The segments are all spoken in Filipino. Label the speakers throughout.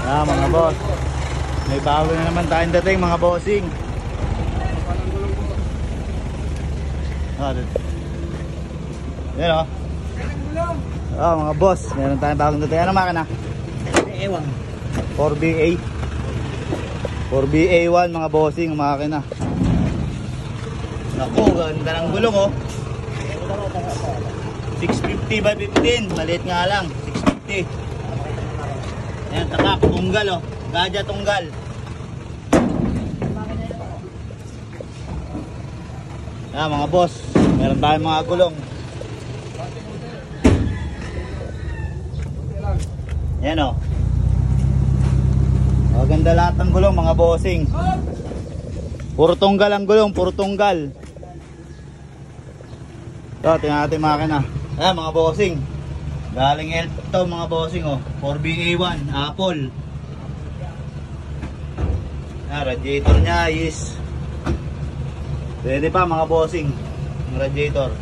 Speaker 1: Mga boss, may bago na naman tayong dating mga bossing. Yan o. Mga boss, meron tayong bagong dating. Anong makina?
Speaker 2: Ewan.
Speaker 1: 4BA 4BA1 mga bossing, makina. Naku, ganda ng gulong oh. 650 by 15, maliit nga lang, 650. Ayan, tatak, tunggal oh, gadya tunggal. Ayan mga boss, meron tayong mga gulong. Ayan oh. Maganda lahat ng gulong mga bossing. Puro tunggal ang gulong, puro tunggal. Ito, tingnan natin makina. Ayan mga bossing, galing ito mga bossing oh, 4BA1 Apple. Radiator nya is pwede pa mga bossing, yung radiator.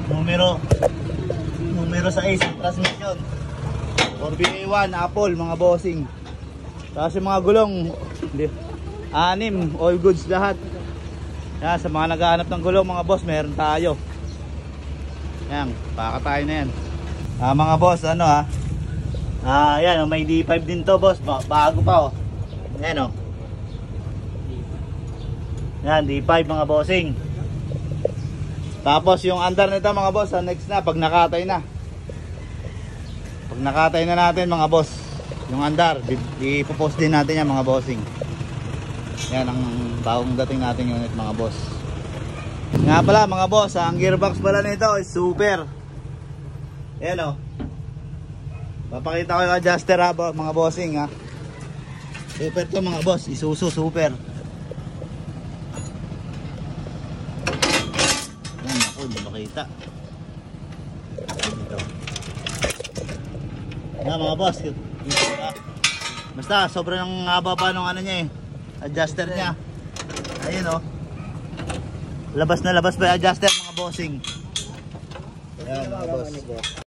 Speaker 1: Numero 6 transmission, 4BA1 Apple mga bossing. Tapos yung mga gulong 6, all goods lahat. Yan, sa mga naghahanap ng gulong mga boss, meron tayo. Yan, baka tayo na yan. Mga boss, ano yan, may D5 din to boss, bago pa oh. Yan oh. Yan, D5 mga bossing. Tapos yung andar nito mga boss, next na, pag nakatay na. Pag nakatay na natin mga boss, yung andar, ipopost din natin yan mga bossing. Yan ang bagong dating natin unit mga boss. Nga pala mga boss, ang gearbox pala nito is super. Yan o. Papakita ko yung adjuster mga bossing ha. Super to mga boss, Isuzu super. Yan ako, hindi makita. Dito. Yan mga boss, basta sobrang haba pa nung ano niya adjuster niya. Ayun oh. Labas na labas pa yung adjuster mga bossing. Ayan mga boss.